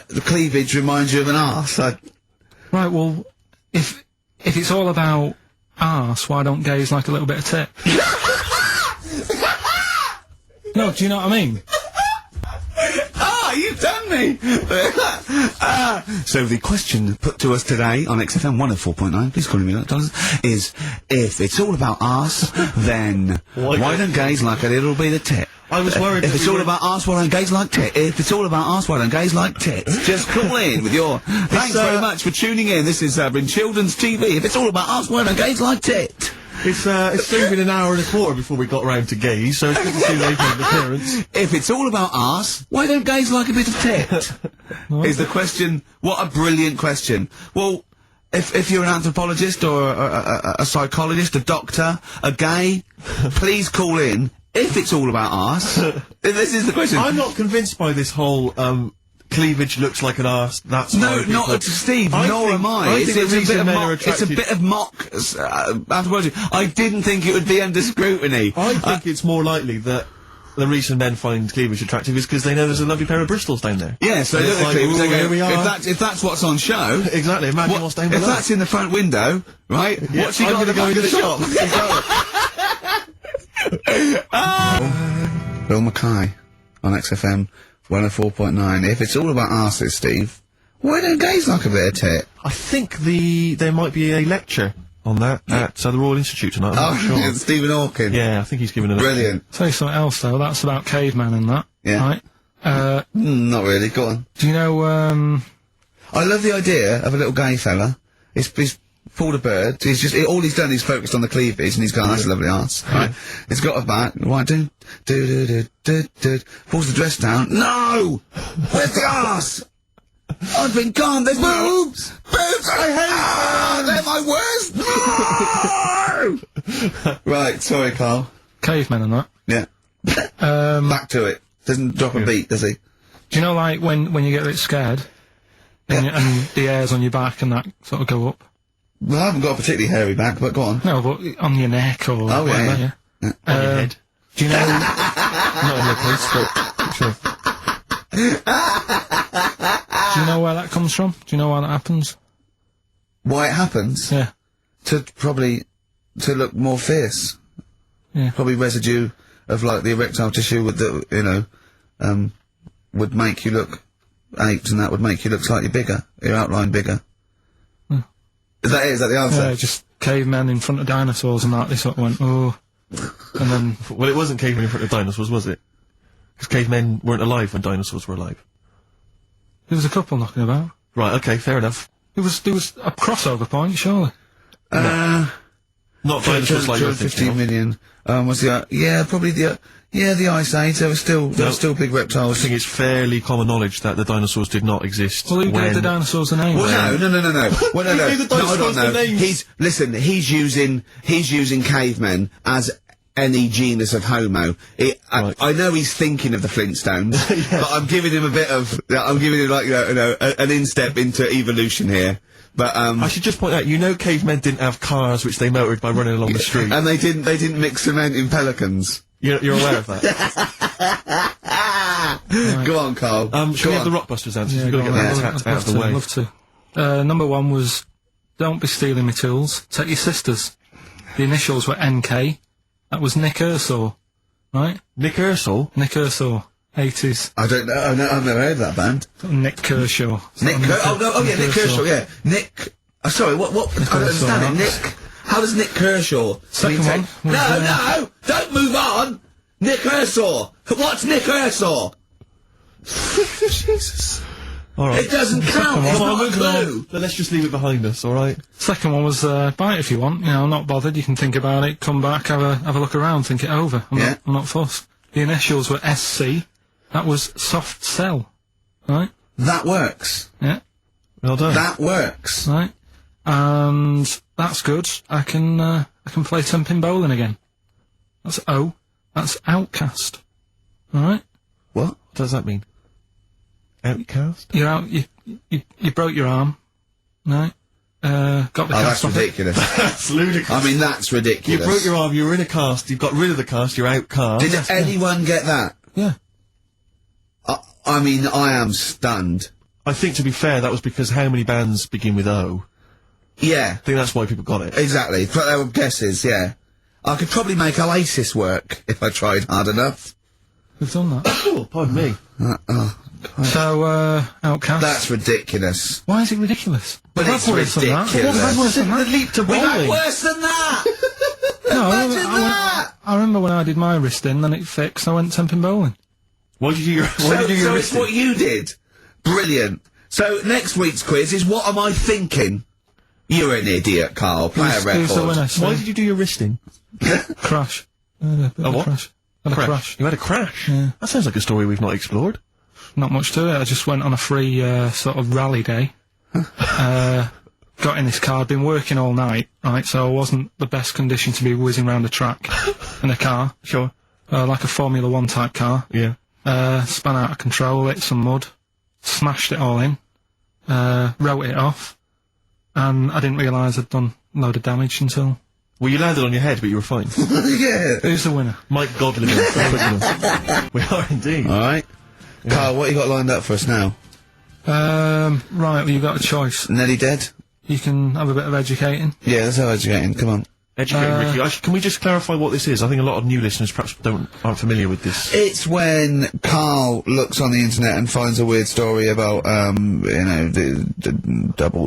the cleavage reminds you of an arse. Right. Well, if it's all about arse, why don't gays like a little bit of tit? No, do you know what I mean? You've done me! So the question put to us today on XFM 104.9, please call me $1, is, if it's all about arse, then why don't gays like a little bit of tit? I was worried if it's all about arse, why don't gays like tit? If it's all about arse, why don't gays like tits? Just call in with your... Thanks very much for tuning in. This has been Children's TV. If it's all about arse, why don't gays like tit? It's soon been an hour and a quarter before we got round to gays, so it's good to see they made an appearance. If it's all about arse, why don't gays like a bit of tit? Is the question. What a brilliant question. Well, if you're an anthropologist or a psychologist, a doctor, a gay, please call in. If it's all about arse, this is the question. I'm not convinced by this whole, cleavage looks like an arse, that's no, not Steve, nor am I. It's a bit of mock anthropology. I didn't think it would be under scrutiny. I think it's more likely that the reason men find cleavage attractive is because they know there's a lovely pair of Bristols down there. Yeah, so look at cleavage, they go, here we are. If that's what's on show... Exactly, imagine what's down below. If that's in the front window, right, yeah, what's he got to go into the shop? Bill Mackay on XFM 104.9. If it's all about arses, Steve, why don't gays like a bit of tit? I think there might be a lecture on that at the Royal Institute tonight. I'm not sure. Stephen Hawking. Yeah, I think he's giving a lecture. Brilliant. Tell you something else though, that's about cavemen and that. Yeah. Right? Not really, go on. Do you know, I love the idea of a little gay fella. He's pulled a bird. All he's done is focused on the cleavage, and he's gone, that's a lovely arse. Right? He's got a bat. Right, pulls the dress down. No! Where's the arse? I've been gone. There's boobs! Boobs! I hate they're my worst! No! Right, sorry, Carl. cavemen and that. Yeah. Back to it. Doesn't drop a beat, does he? Do you know, like, when you get a bit scared, and, and the hairs on your back and that sort of go up? Well, I haven't got a particularly hairy back, but go on. No, but on your neck or whatever, on your head. Do you know... Not in your case, but sure. Do you know where that comes from? Do you know why that happens? Why it happens? Yeah. To look more fierce. Yeah. Probably residue of, like, the erectile tissue with the, you know, would make you look aped, and that would make you look slightly bigger, your outline bigger. Is that the answer? Yeah, just cavemen in front of dinosaurs and that, they sort of went, oh. And then... Well, it wasn't cavemen in front of dinosaurs, was it? Because cavemen weren't alive when dinosaurs were alive. There was a couple knocking about. Right, okay, fair enough. There was a crossover point, surely. Not dinosaurs like you're 15 million. What's the, probably the Ice Age, there were still big reptiles. I think it's fairly common knowledge that the dinosaurs did not exist. Well, who gave the dinosaurs a name? Well, no. Well, no. Who gave the dinosaurs the names? He's using cavemen as any genus of homo. Right. I know he's thinking of the Flintstones, but I'm giving him like, an instep into evolution here. But, I should just point out, you know cavemen didn't have cars which they motored by running along the street. And they didn't mix cement in pelicans. You're aware of that? Right. Go on, Carl. Should we have the Rockbusters answers? Yeah, We've got to get that out of the way. I'd love to. number one was, don't be stealing my tools. Take your sisters. The initials were NK. That was Nick Urso, right? Nick Urso? Nick Urso. 80s. I don't know. I've never heard of that band. Nick Kershaw. Nick Kershaw, yeah. Nick. Sorry, what? I don't understand it. Nick. How does Nick Kershaw... Second one was, No! Don't move on! Nick Kershaw! What's Nick Kershaw? Jesus. All right. It doesn't count. It's not a clue. Then let's just leave it behind us, all right? Second one was, buy it if you want. You know, I'm not bothered. You can think about it, come back, have a look around, think it over. I'm not fussed. The initials were SC. That was soft sell. Right? That works. Yeah. Well done. That works. Right. And that's good. I can play 10-pin bowling again. That's O. That's outcast. Alright? What? What does that mean? Outcast? You're out, you broke your arm. Right? Got the that's cast off it. ridiculous. That's ludicrous. I mean, that's You ridiculous. broke your arm, you were in a cast, you've got rid of the cast, you're outcast. Did anyone get that? Yeah. I mean, I am stunned. I think, to be fair, that was because how many bands begin with O? Yeah, I think that's why people got it. exactly. But they were guesses, yeah. I could probably make Oasis work if I tried hard enough. We've done that. Oh, pardon me. So, outcast. That's ridiculous. Why is it ridiculous? But We've it's had worse than that. ridiculous. We've had worse than The that. leap to We've had bowling. worse than that! No, Imagine that! I remember when I did my wrist in, then it fixed, I went 10-pin bowling. Why did you do your So wrist it's what you did. Brilliant. So next week's quiz is what am I thinking? You're an idiot, Carl. Play a Who's the record. winner? Why did you do your wristing? Crash. A what? Crash. Had a crash. You had a crash? Yeah. That sounds like a story we've not explored. Not much to it. I just went on a free sort of rally day. Got in this car. I'd been working all night, right? So I wasn't the best condition to be whizzing around a track in a car. Sure. Like a Formula 1 type car. Yeah. Spun out of control, hit some mud, smashed it all in, wrote it off, and I didn't realise I'd done a load of damage until... Well, you landed on your head, but you were fine. Yeah. Who's the winner? Mike Godwin. We are indeed. Alright. Carl, what you got lined up for us now? Right, well, you've got a choice. Nearly dead? You can have a bit of educating. Yeah, that's how educating. Come on. Educating Ricky. Can we just clarify what this is? I think a lot of new listeners perhaps aren't familiar with this. It's when Carl looks on the internet and finds a weird story about, the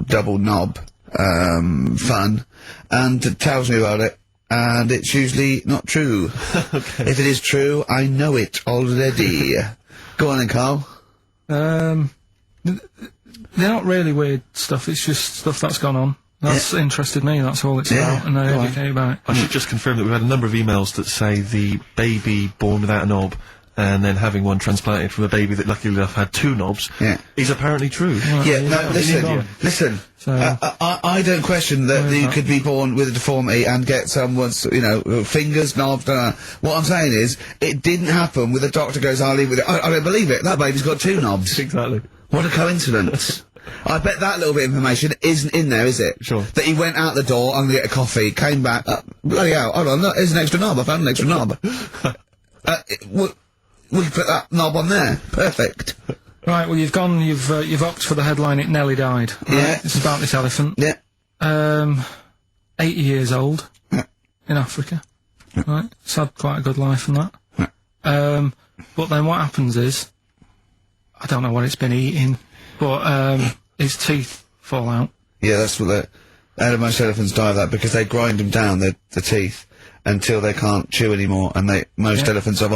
double knob, fun, and tells me about it, and it's usually not true. Okay. If it is true, I know it already. Go on then, Carl. They're not really weird stuff, it's just stuff that's gone on. That's interested me, that's all it's Yeah, about, and I go on. educate about it. I should just confirm that we've had a number of emails that say the baby born without a knob and then having one transplanted from a baby that luckily enough had two knobs is apparently true. Yeah, no, listen. So- I don't question that you could be born with a deformity and get someone's, fingers, knobs, What I'm saying is, it didn't happen with a doctor goes, I'll leave with it. I don't believe it. That baby's got two knobs. Exactly. What a coincidence. I bet that little bit of information isn't in there, is it? Sure. That he went out the door, I'm gonna get a coffee, came back, bloody hell, hold on, there's an extra knob, I found an extra knob. We can put that knob on there. Perfect. Right, well, you've opted for the headline, It Nearly Died. Right? Yeah. It's about this elephant. Yeah. 80 years old. Yeah. In Africa. Right? It's had quite a good life and that. But then what happens is, I don't know what it's been eating, but, his teeth fall out. Yeah, that's what most elephants die of that because they grind them down, the teeth, until they can't chew anymore, and most elephants of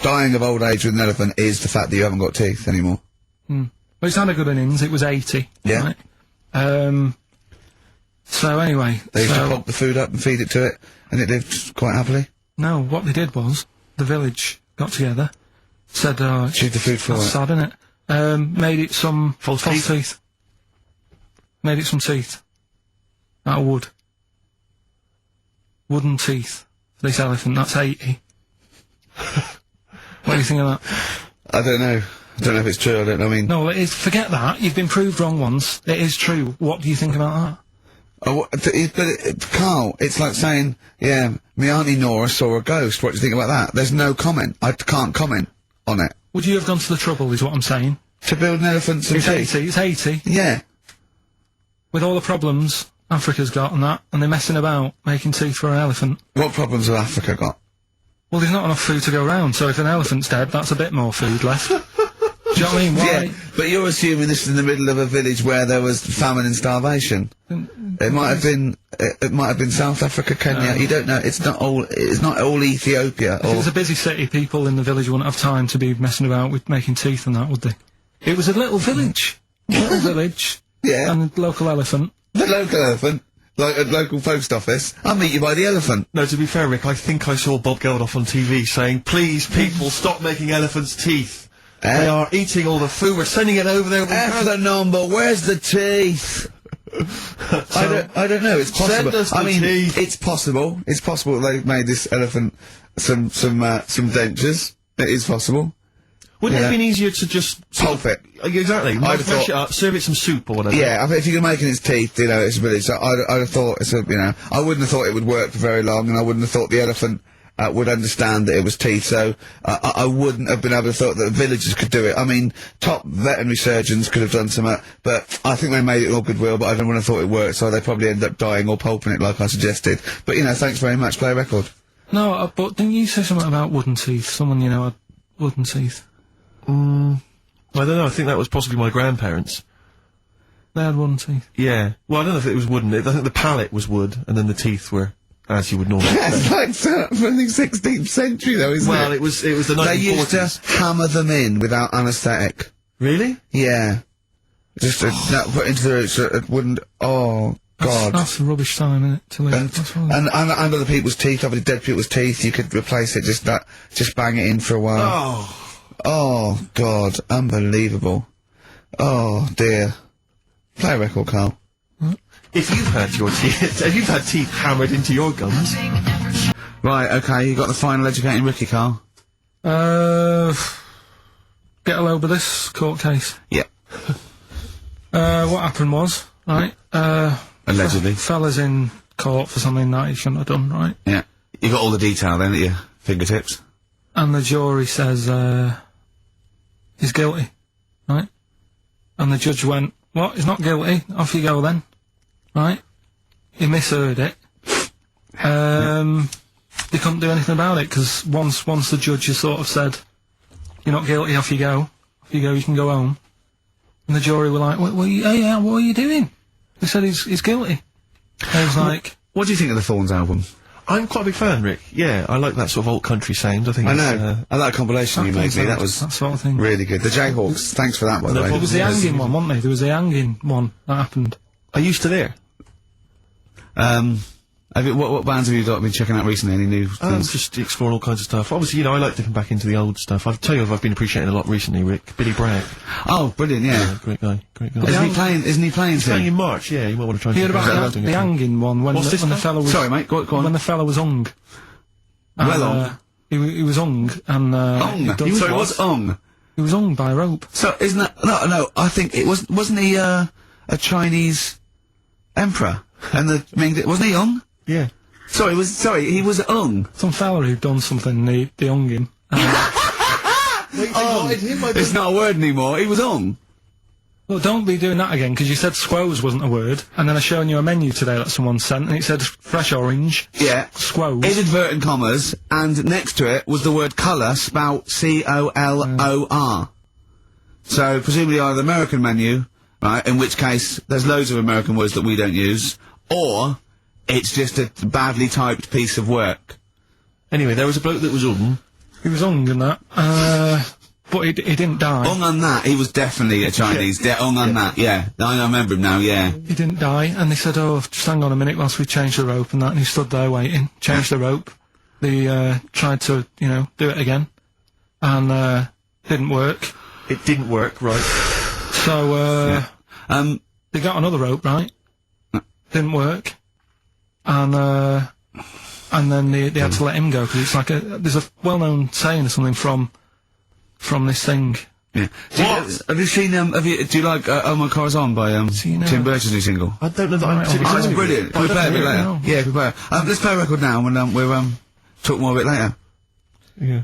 dying of old age with an elephant is the fact that you haven't got teeth anymore. Well, it's had a good innings, it was 80. Yeah. Right? So anyway. They used to pop the food up and feed it to it, and it lived quite happily. No, what they did was, the village got together, said, Chew the food for that's it. sad, innit? Made it some False teeth. Made it some teeth. Out of wood. Wooden teeth. For this elephant, that's 80. What do you think of that? I don't know. I don't know if it's true, I don't know, I mean... No, it is, forget that. You've been proved wrong once. It is true. What do you think about that? Carl, it's like saying, yeah, my Auntie Nora saw a ghost, what do you think about that? There's no comment. I can't comment on it. Would you have gone to the trouble, is what I'm saying? To build an elephant some It's teeth? 80, it's 80. Yeah. With all the problems Africa's got and that, and they're messing about making teeth for an elephant. What problems have Africa got? Well, there's not enough food to go around, so if an elephant's dead, that's a bit more food left. Do you know what I mean? Why? Yeah, but you're assuming this is in the middle of a village where there was famine and starvation. It might have been. It might have been South Africa, Kenya. You don't know. It's not all. It's not all Ethiopia. If it was a busy city, people in the village wouldn't have time to be messing about with making teeth and that, would they? It was a little village. Little village. Yeah. And a local elephant. The local elephant. Like a local post office. I'll meet you by the elephant. No, to be fair, Rick, I think I saw Bob Geldof on TV saying, please, people, stop making elephants' teeth. They are eating all the food. We're sending it over there. F the number. Where's the teeth? I don't know. It's possible. Send us the I mean, teeth. it's possible. It's possible they've made this elephant some dentures. It is possible. Wouldn't it have been easier to just Pulp it. Exactly. I'd have Mash thought- it up, serve it some soup or whatever. Yeah, I think if you're making its teeth, you know, it's really. So I'd have thought it's a, you know, I wouldn't have thought it would work for very long, and I wouldn't have thought the elephant would understand that it was teeth. So I wouldn't have been able to thought that the villagers could do it. I mean, top veterinary surgeons could have done some, but I think they made it in all goodwill. But I don't want to thought it worked, so they probably ended up dying or pulping it like I suggested. But you know, thanks very much. Play a record. No, but didn't you say something about wooden teeth? Someone you know had wooden teeth. I don't know, I think that was possibly my grandparents. They had wooden teeth. Yeah. Well, I don't know if it was wooden. I think the palate was wood, and then the teeth were as you would normally That's say. like from the 16th century, though, isn't Well, it? it was the 1940s. They used to hammer them in without anaesthetic. Really? Yeah. Just put into the so it wouldn't. Oh God. That's a rubbish time, isn't it? To live. That's all. And other people's teeth, obviously dead people's teeth, you could replace it, just bang it in for a while. Oh. Oh, God, unbelievable. Oh, dear. Play a record, Carl. If you've had your teeth, if you've had teeth hammered into your gums. Right, okay, you got the final educating Ricky, Carl? Get a load of this court case. Yeah. What happened was, right, Allegedly. fella's in court for something that he shouldn't have done, right? Yeah. You got all the detail then at your fingertips? And the jury says, he's guilty, right? And the judge went, what, he's not guilty, off you go then, right? He misheard it. They couldn't do anything about it, because once the judge has sort of said, you're not guilty, off you go, you can go home. And the jury were like, what are you doing? They said he's guilty. I was like... What do you think of the Thorns album? I'm quite a big fan, Rick. Yeah, I like that sort of old country sound. I think I it's, know. I like that compilation you made me. That was that sort of thing. really good. The Jayhawks, thanks for that, by the way. There was the Yes. hanging one, wasn't there? There was the hanging one that happened. Are you still there? What bands have you been checking out recently? Any new things? Just exploring all kinds of stuff. Obviously, you know, I like dipping back into the old stuff. I'll tell you what I've been appreciating a lot recently, Rick. Billy Bragg. Oh, brilliant, yeah. Great guy. Isn't he playing He's playing soon? in March, yeah, you might want to try and You heard check about that out. the hanging one when What's this the now? fella was... Sorry, mate, go on. When the fella was hung. Well And, hung? He was hung, and, Ong. he Sorry, what's Ong? was hung by rope. So, isn't that... No, I think it wasn't he, a Chinese emperor? And wasn't he Ong? Yeah. Sorry, he was Ong. Some fella who'd done something, the hunging. It's not a word anymore, he was Ong. Well, don't be doing that again, because you said squoze wasn't a word, and then I shown you a menu today that someone sent, and it said fresh orange. Yeah. Squoze. In inverted commas, and next to it was the word colour, spelt C-O-L-O-R. So, presumably either the American menu, right, in which case there's loads of American words that we don't use, or it's just a badly typed piece of work. Anyway, there was a bloke that was He was hung and that, but he didn't die. Ong on that, he was definitely a Chinese. Ong on that, yeah. I remember him now, yeah. He didn't die, and they said, oh, just hang on a minute whilst we change the rope and that, and he stood there waiting, changed the rope. They, tried to, you know, do it again, and, didn't work. It didn't work, right. So, they got another rope, right? Didn't work. And then they had to let him go, because it's like there's a well-known saying or something from this thing. Yeah. Have you seen, do you like, Oh My Car's On by, Tim Burton's new single? I don't know that I'm Right, particularly Oh, it's familiar with brilliant. it. Can we play it a bit it, later? no. Yeah, can we play it? Let's play a record now, and we'll, talk more a bit later. Yeah.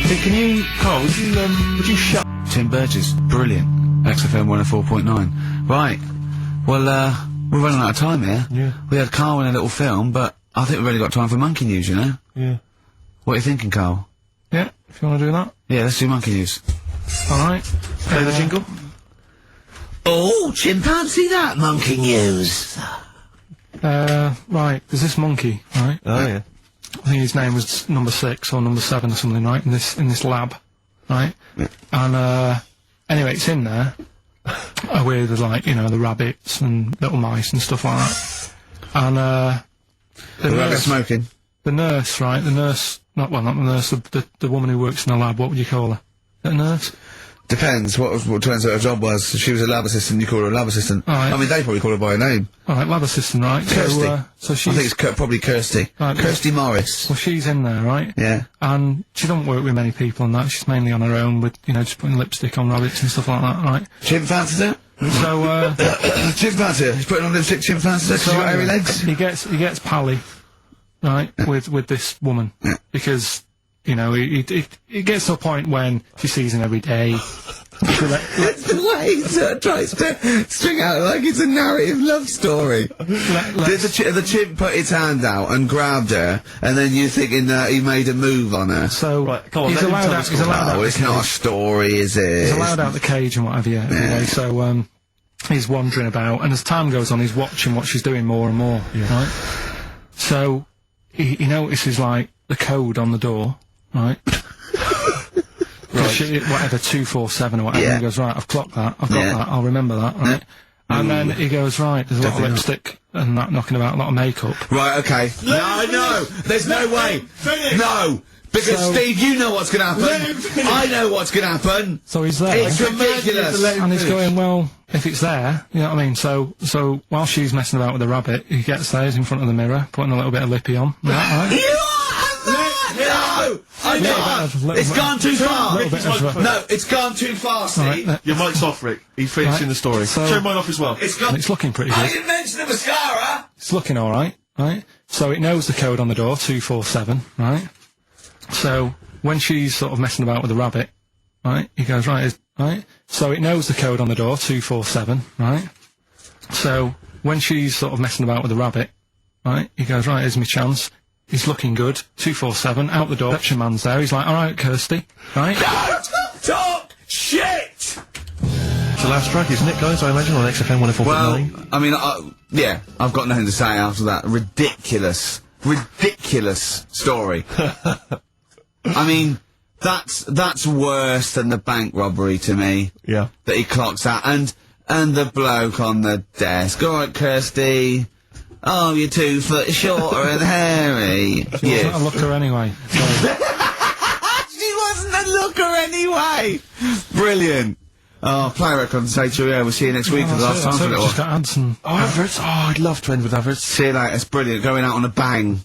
Hey, can you, Carl, would you shut... Tim Burgess, brilliant. XFM 104.9. Right. Well, we're running out of time here. Yeah. We had Carl in a little film, but I think we've only got time for Monkey News, you know? Yeah. What are you thinking, Carl? Yeah, if you want to do that. Yeah, let's do Monkey News. Alright? Play the jingle. Oh, chimpanzee that monkey news. Right, there's this monkey, right? Oh, yeah. I think his name was number 6 or number 7 or something, right? In this lab, right? And, anyway, it's in there, with, like, you know, the rabbits and little mice and stuff like that. And, The rabbit smoking. the nurse, right? The nurse, not the nurse, the woman who works in the lab, what would you call her? A nurse? Depends what turns out her job was. If she was a lab assistant, you call her a lab assistant. Right. I mean, they probably call her by her name. Alright, lab assistant, right? Kirsty. So she's... I think it's probably Kirsty. Right, Kirsty Morris. Well, she's in there, right? Yeah. And she don't work with many people and that. She's mainly on her own with, you know, just putting lipstick on rabbits and stuff like that, right? Chimpanzee? So, Chimpanzee. He's putting on lipstick chimpanzee. She's got hairy legs. He gets pally, right, with this woman. Because, you know, it gets to a point when she sees him every day. The way he sort of tries to string out like it's a narrative love story. Did the chimp put its hand out and grabbed her, and then you're thinking that he made a move on her? So, Right, come on, he's let him allowed tell out, the he's allowed out Oh, the it's not a cage. story, is it? He's allowed out the cage and whatever, yeah, anyway, so, he's wandering about, and as time goes on, he's watching what she's doing more and more, right? So, he notices, like, the code on the door, right? Whatever, 247 or whatever, Yeah. and he goes, right, I've clocked that, I've got that, I'll remember that, right? And then he goes, right, there's a lot of lipstick and that knocking about, a lot of makeup. Right, okay. No, there's no way. No! Because, So- Steve, you know what's gonna happen. I know what's gonna happen. So he's there. It's ridiculous. And he's going, well, if it's there, you know what I mean? So while she's messing about with the rabbit, he gets there, he's in front of the mirror, putting a little bit of lippy on. Right? No! I know! It's gone too far! Little bit of, No, it's gone too far, Steve. Right, Your mic's off, Rick. He's finishing the story. So- Show mine off as well. It's gone. it's looking pretty I good. didn't mention the mascara! It's looking alright, right? So it knows the code on the door, 247, right? So when she's sort of messing about with the rabbit, right, he goes, right? So it knows the code on the door, 247, right? So when she's sort of messing about with the rabbit, right, he goes, right, here's my chance. He's looking good, 247, out the door, reception man's there, he's like, alright, Kirsty, right? Don't talk shit! It's the last track, isn't it, guys? I imagine on XFM 104.9. Well, I mean, yeah, I've got nothing to say after that ridiculous story. I mean, that's worse than the bank robbery to me. Yeah. That he clocks out, and the bloke on the desk. All right, Kirsty. Oh, you're 2 foot shorter and hairy. She wasn't a looker anyway. So, She wasn't a looker anyway. Brilliant. Oh, play a record and say to you, yeah, we'll see you next week for the last time for a little just got ads and... Oh, adverts. Oh, I'd love to end with adverts. See you later. It's brilliant. Going out on a bang.